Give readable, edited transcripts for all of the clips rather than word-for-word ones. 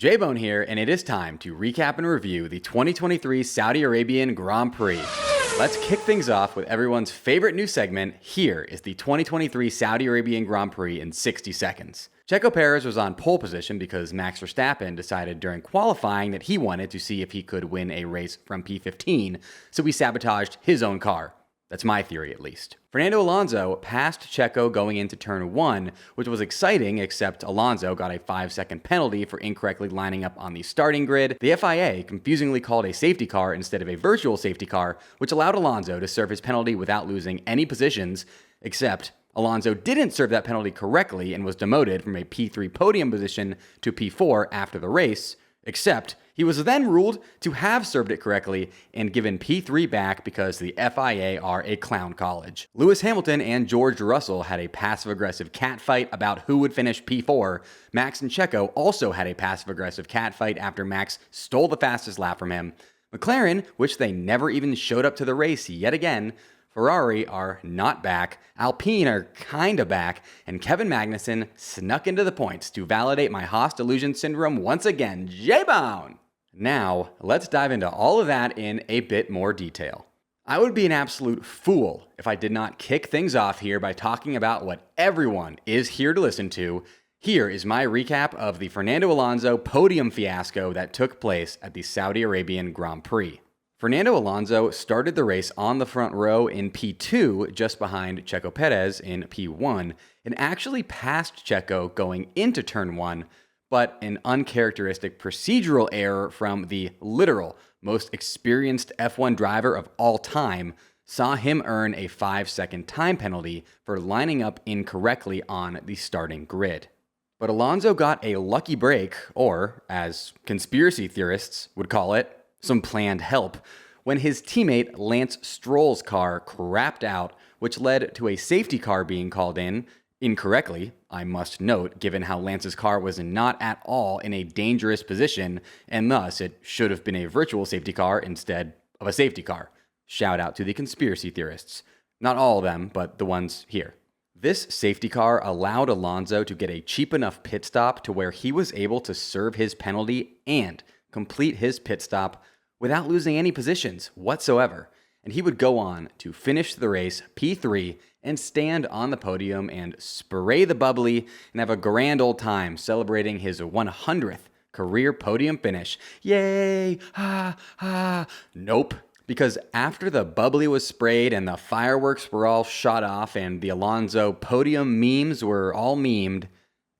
J-Bone here, and it is time to recap and review the 2023 Saudi Arabian Grand Prix. Let's kick things off with everyone's favorite new segment. Here is the 2023 Saudi Arabian Grand Prix in 60 seconds. Checo Perez was on pole position because Max Verstappen decided during qualifying that he wanted to see if he could win a race from P15, so he sabotaged his own car. That's my theory, at least. Fernando Alonso passed Checo going into turn 1, which was exciting, except Alonso got a 5-second penalty for incorrectly lining up on the starting grid. The FIA confusingly called a safety car instead of a virtual safety car, which allowed Alonso to serve his penalty without losing any positions, except Alonso didn't serve that penalty correctly and was demoted from a P3 podium position to P4 after the race, except he was then ruled to have served it correctly and given P3 back because the FIA are a clown college. Lewis Hamilton and George Russell had a passive-aggressive catfight about who would finish P4. Max and Checo also had a passive-aggressive catfight after Max stole the fastest lap from him. McLaren, which they never even showed up to the race yet again. Ferrari are not back, Alpine are kinda back, and Kevin Magnussen snuck into the points to validate my Haas delusion syndrome once again. J-Bone! Now, let's dive into all of that in a bit more detail. I would be an absolute fool if I did not kick things off here by talking about what everyone is here to listen to. Here is my recap of the Fernando Alonso podium fiasco that took place at the Saudi Arabian Grand Prix. Fernando Alonso started the race on the front row in P2, just behind Checo Perez in P1, and actually passed Checo going into turn 1, but an uncharacteristic procedural error from the literal most experienced F1 driver of all time saw him earn a 5-second time penalty for lining up incorrectly on the starting grid. But Alonso got a lucky break, or as conspiracy theorists would call it, some planned help, when his teammate Lance Stroll's car crapped out, which led to a safety car being called in, incorrectly, I must note, given how Lance's car was not at all in a dangerous position, and thus it should have been a virtual safety car instead of a safety car. Shout out to the conspiracy theorists. Not all of them, but the ones here. This safety car allowed Alonso to get a cheap enough pit stop to where he was able to serve his penalty and complete his pit stop without losing any positions whatsoever. And he would go on to finish the race P3 and stand on the podium and spray the bubbly and have a grand old time celebrating his 100th career podium finish. Yay! Ha ha! Nope. Because after the bubbly was sprayed and the fireworks were all shot off and the Alonso podium memes were all memed,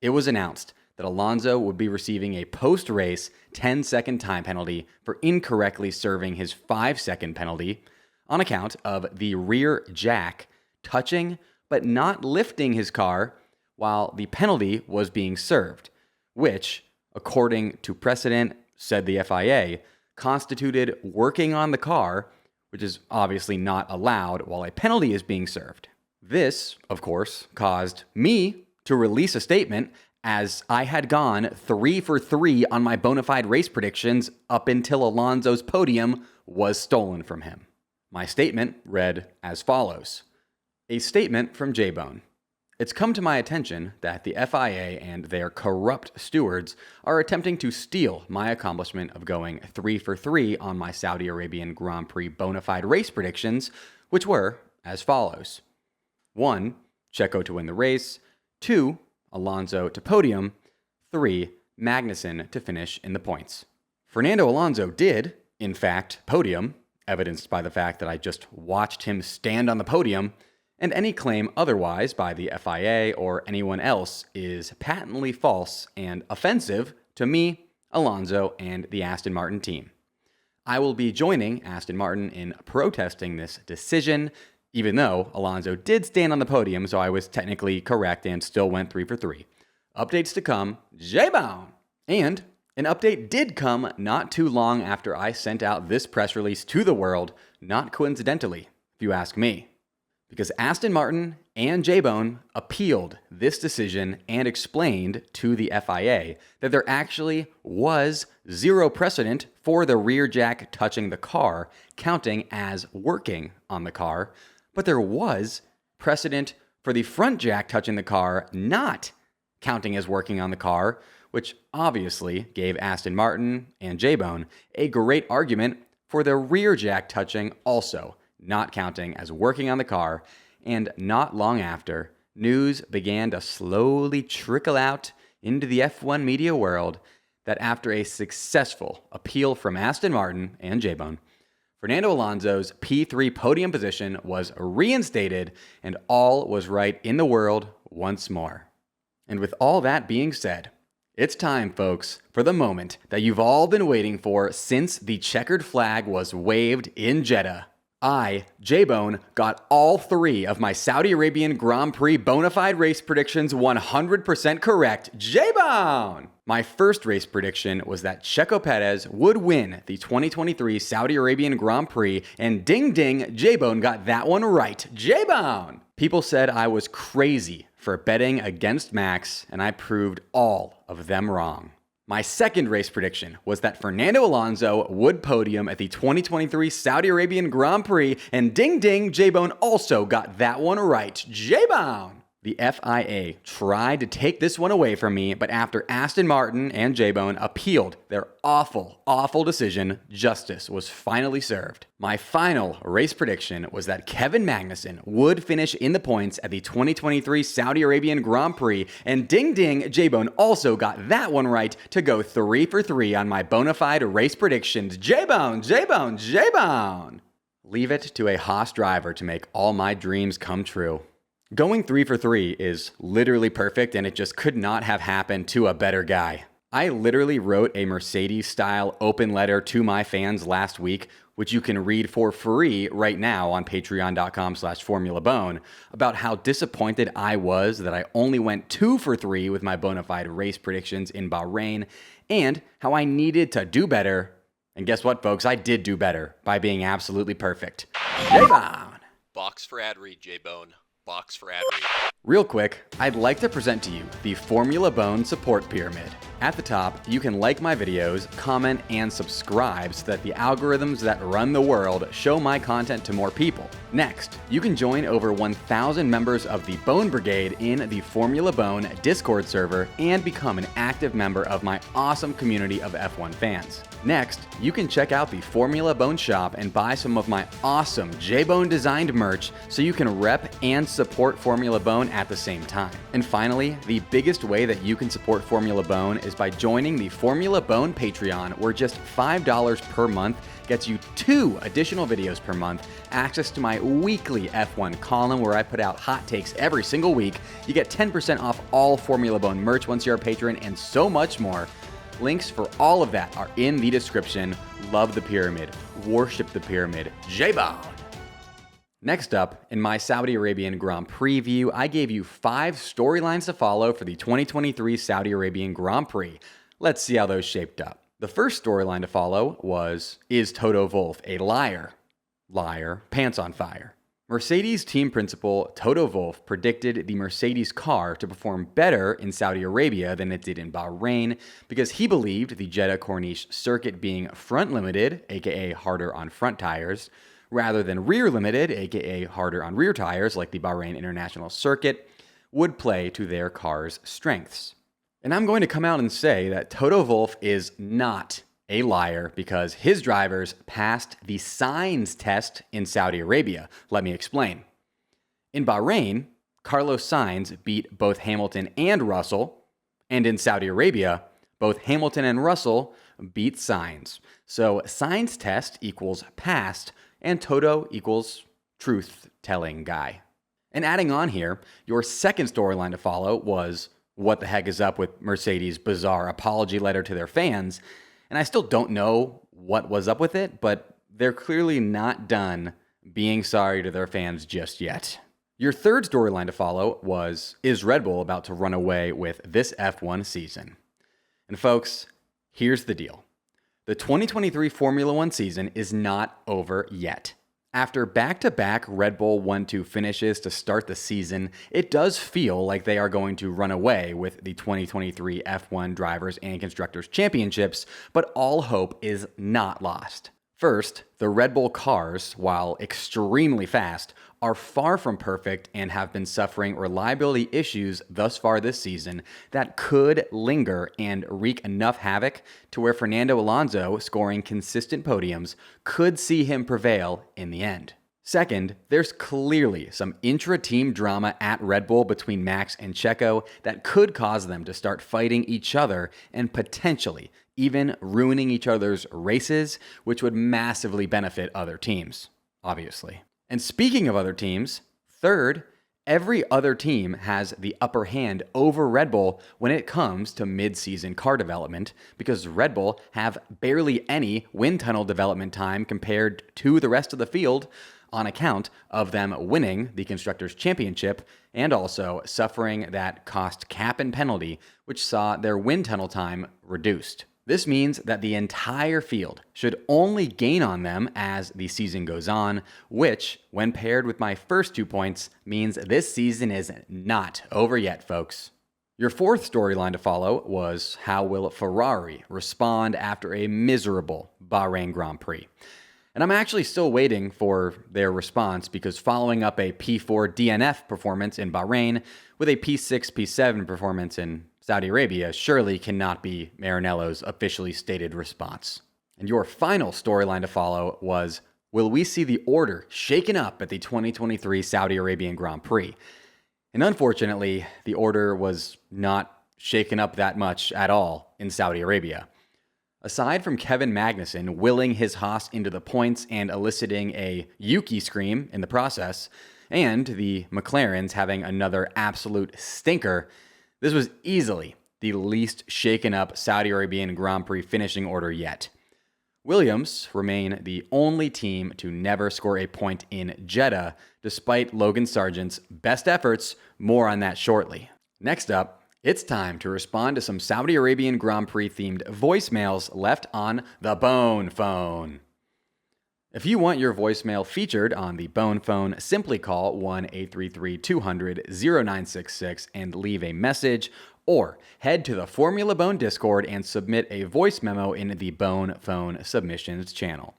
it was announced that Alonso would be receiving a post-race 10-second time penalty for incorrectly serving his 5-second penalty on account of the rear jack touching but not lifting his car while the penalty was being served, which, according to precedent, said the FIA, constituted working on the car, which is obviously not allowed while a penalty is being served. This, of course, caused me to release a statement as I had gone 3 for 3 on my bona fide race predictions up until Alonso's podium was stolen from him. My statement read as follows. A statement from J-Bone. It's come to my attention that the FIA and their corrupt stewards are attempting to steal my accomplishment of going 3 for 3 on my Saudi Arabian Grand Prix bona fide race predictions, which were as follows. 1. Checo to win the race. 2. Alonso to podium. 3. Magnussen to finish in the points. Fernando Alonso did, in fact, podium, evidenced by the fact that I just watched him stand on the podium, and any claim otherwise by the FIA or anyone else is patently false and offensive to me, Alonso, and the Aston Martin team. I will be joining Aston Martin in protesting this decision, even though Alonso did stand on the podium, so I was technically correct and still went 3 for 3. Updates to come, J-Bone! And an update did come not too long after I sent out this press release to the world, not coincidentally, if you ask me. Because Aston Martin and J-Bone appealed this decision and explained to the FIA that there actually was zero precedent for the rear jack touching the car, counting as working on the car, but there was precedent for the front jack touching the car not counting as working on the car, which obviously gave Aston Martin and J-Bone a great argument for their rear jack touching also not counting as working on the car, and not long after, news began to slowly trickle out into the F1 media world that after a successful appeal from Aston Martin and J-Bone, Fernando Alonso's P3 podium position was reinstated and all was right in the world once more. And with all that being said, it's time, folks, for the moment that you've all been waiting for since the checkered flag was waved in Jeddah. I, J-Bone, got all 3 of my Saudi Arabian Grand Prix bona fide race predictions 100% correct. J-Bone! My first race prediction was that Checo Perez would win the 2023 Saudi Arabian Grand Prix, and ding ding, J-Bone got that one right. J-Bone! People said I was crazy for betting against Max, and I proved all of them wrong. My second race prediction was that Fernando Alonso would podium at the 2023 Saudi Arabian Grand Prix, and ding ding, J-Bone also got that one right. J-Bone! The FIA tried to take this one away from me, but after Aston Martin and J-Bone appealed their awful decision, justice was finally served. My final race prediction was that Kevin Magnussen would finish in the points at the 2023 Saudi Arabian Grand Prix, and ding ding, J-Bone also got that one right to go 3 for 3 on my bona fide race predictions. J-Bone, J-Bone, J-Bone! Leave it to a Haas driver to make all my dreams come true. Going 3 for 3 is literally perfect, and it just could not have happened to a better guy. I literally wrote a Mercedes-style open letter to my fans last week, which you can read for free right now on patreon.com/formulabone, about how disappointed I was that I only went 2 for 3 with my bona fide race predictions in Bahrain, and how I needed to do better. And guess what, folks? I did do better by being absolutely perfect. J-Bone! Box for ad read, J-Bone. Box for ad read. Real quick, I'd like to present to you the Formula Bone support pyramid. At the top, you can like my videos, comment, and subscribe so that the algorithms that run the world show my content to more people. Next, you can join over 1,000 members of the Bone Brigade in the Formula Bone Discord server and become an active member of my awesome community of F1 fans. Next, you can check out the Formula Bone shop and buy some of my awesome J-Bone designed merch so you can rep and support Formula Bone at the same time. And finally, the biggest way that you can support Formula Bone is by joining the Formula Bone Patreon, where just $5 per month gets you 2 additional videos per month, access to my weekly F1 column where I put out hot takes every single week. You get 10% off all Formula Bone merch once you're a patron, and so much more. Links for all of that are in the description. Love the pyramid. Worship the pyramid. J-Bone! Next up, in my Saudi Arabian Grand Prix preview, I gave you 5 storylines to follow for the 2023 Saudi Arabian Grand Prix. Let's see how those shaped up. The first storyline to follow was, is Toto Wolff a liar? Liar, pants on fire. Mercedes team principal Toto Wolff predicted the Mercedes car to perform better in Saudi Arabia than it did in Bahrain because he believed the Jeddah Corniche circuit being front limited, aka harder on front tires, rather than rear limited, aka harder on rear tires like the Bahrain International Circuit, would play to their car's strengths. And I'm going to come out and say that Toto Wolff is not a liar because his drivers passed the Sainz test in Saudi Arabia. Let me explain. In Bahrain, Carlos Sainz beat both Hamilton and Russell, and in Saudi Arabia, both Hamilton and Russell beat Sainz. So Sainz test equals passed, and Toto equals truth-telling guy. And adding on here, your second storyline to follow was what the heck is up with Mercedes' bizarre apology letter to their fans. And I still don't know what was up with it, but they're clearly not done being sorry to their fans just yet. Your third storyline to follow was, is Red Bull about to run away with this F1 season? And folks, here's the deal. The 2023 Formula One season is not over yet. After back-to-back Red Bull 1-2 finishes to start the season, it does feel like they are going to run away with the 2023 F1 Drivers and Constructors Championships, but all hope is not lost. First, the Red Bull cars, while extremely fast, are far from perfect and have been suffering reliability issues thus far this season that could linger and wreak enough havoc to where Fernando Alonso, scoring consistent podiums, could see him prevail in the end. Second, there's clearly some intra-team drama at Red Bull between Max and Checo that could cause them to start fighting each other and potentially even ruining each other's races, which would massively benefit other teams, obviously. And speaking of other teams, third, every other team has the upper hand over Red Bull when it comes to mid-season car development because Red Bull have barely any wind tunnel development time compared to the rest of the field on account of them winning the Constructors' Championship and also suffering that cost cap and penalty, which saw their wind tunnel time reduced. This means that the entire field should only gain on them as the season goes on, which, when paired with my first 2 points, means this season is not over yet, folks. Your fourth storyline to follow was how will Ferrari respond after a miserable Bahrain Grand Prix? And I'm actually still waiting for their response because following up a P4 DNF performance in Bahrain with a P6, P7 performance in Saudi Arabia surely cannot be Maranello's officially stated response. And your final storyline to follow was, will we see the order shaken up at the 2023 Saudi Arabian Grand Prix? And unfortunately, the order was not shaken up that much at all in Saudi Arabia. Aside from Kevin Magnussen willing his Haas into the points and eliciting a Yuki scream in the process, and the McLarens having another absolute stinker, this was easily the least shaken up Saudi Arabian Grand Prix finishing order yet. Williams remain the only team to never score a point in Jeddah, despite Logan Sargent's best efforts. More on that shortly. Next up, it's time to respond to some Saudi Arabian Grand Prix themed voicemails left on the Bone Phone. If you want your voicemail featured on the Bone Phone, simply call 1-833-200-0966 and leave a message, or head to the Formula Bone Discord and submit a voice memo in the Bone Phone submissions channel.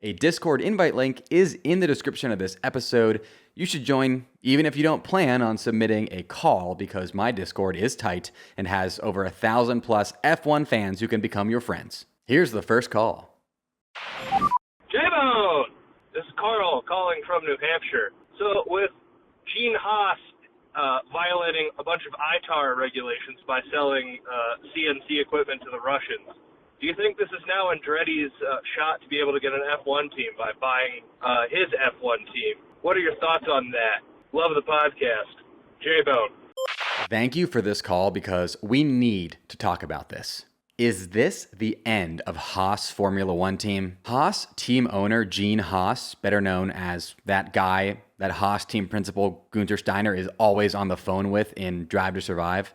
A Discord invite link is in the description of this episode. You should join even if you don't plan on submitting a call because my Discord is tight and has over 1,000 plus F1 fans who can become your friends. Here's the first call. J-Bone! This is Carl calling from New Hampshire. So with Gene Haas violating a bunch of ITAR regulations by selling CNC equipment to the Russians, do you think this is now Andretti's shot to be able to get an F1 team by buying his F1 team? What are your thoughts on that? Love the podcast. J-Bone. Thank you for this call because we need to talk about this. Is this the end of Haas Formula One team? Haas team owner Gene Haas, better known as that guy that Haas team principal Gunther Steiner is always on the phone with in Drive to Survive,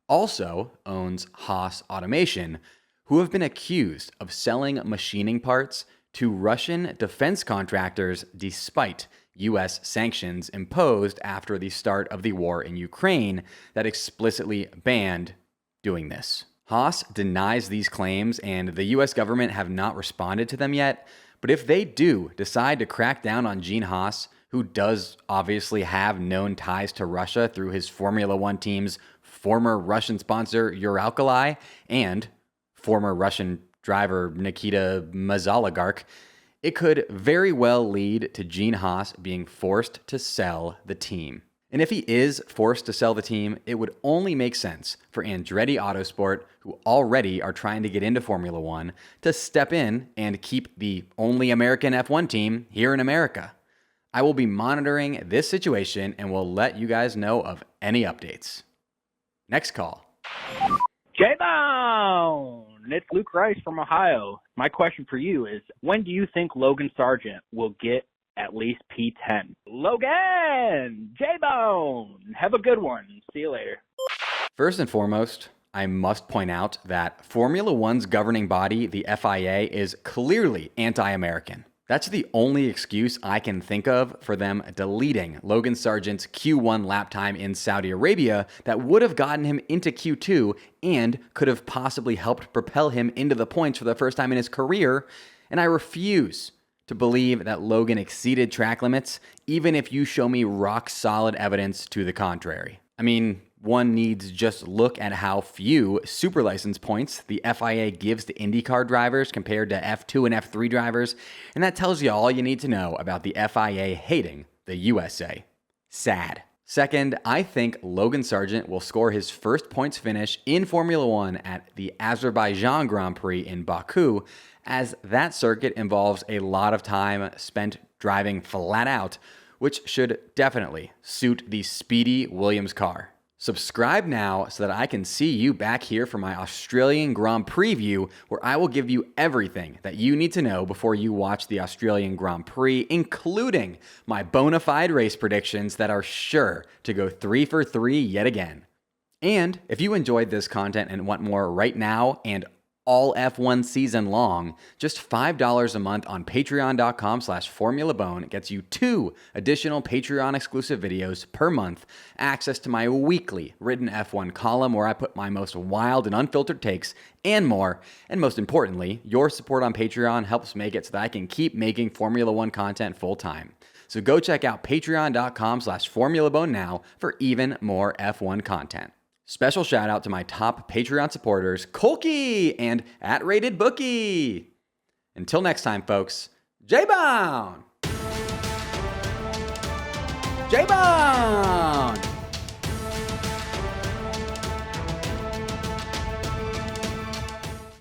also owns Haas Automation, who have been accused of selling machining parts to Russian defense contractors despite U.S. sanctions imposed after the start of the war in Ukraine that explicitly banned doing this. Haas denies these claims, and the U.S. government have not responded to them yet. But if they do decide to crack down on Gene Haas, who does obviously have known ties to Russia through his Formula One team's former Russian sponsor Uralkali and former Russian driver Nikita Mazaligark, it could very well lead to Gene Haas being forced to sell the team. And if he is forced to sell the team, it would only make sense for Andretti Autosport, who already are trying to get into Formula One, to step in and keep the only American F1 team here in America. I will be monitoring this situation and will let you guys know of any updates. Next call. J-Bone! It's Luke Rice from Ohio. My question for you is, when do you think Logan Sargent will get at least P10? Logan! J-Bone! Have a good one. See you later. First and foremost, I must point out that Formula One's governing body, the FIA, is clearly anti-American. That's the only excuse I can think of for them deleting Logan Sargent's Q1 lap time in Saudi Arabia that would have gotten him into Q2 and could have possibly helped propel him into the points for the first time in his career. And I refuse to believe that Logan exceeded track limits, even if you show me rock solid evidence to the contrary. I mean, one needs just look at how few super license points the FIA gives to IndyCar drivers compared to F2 and F3 drivers, and that tells you all you need to know about the FIA hating the USA. Sad. Second, I think Logan Sargent will score his first points finish in Formula One at the Azerbaijan Grand Prix in Baku, as that circuit involves a lot of time spent driving flat out, which should definitely suit the speedy Williams car. Subscribe now so that I can see you back here for my Australian Grand Prix preview, where I will give you everything that you need to know before you watch the Australian Grand Prix, including my bona fide race predictions that are sure to go 3 for 3 yet again. And if you enjoyed this content and want more right now and all F1 season long, just $5 a month on patreon.com/formulabone gets you 2 additional Patreon exclusive videos per month, access to my weekly written F1 column where I put my most wild and unfiltered takes, and more. And most importantly, your support on Patreon helps make it so that I can keep making Formula One content full time. So go check out patreon.com/formulabone now for even more F1 content. Special shout out to my top Patreon supporters, Kolky and @RatedBookie. Until next time, folks, J-Bone! J-Bone!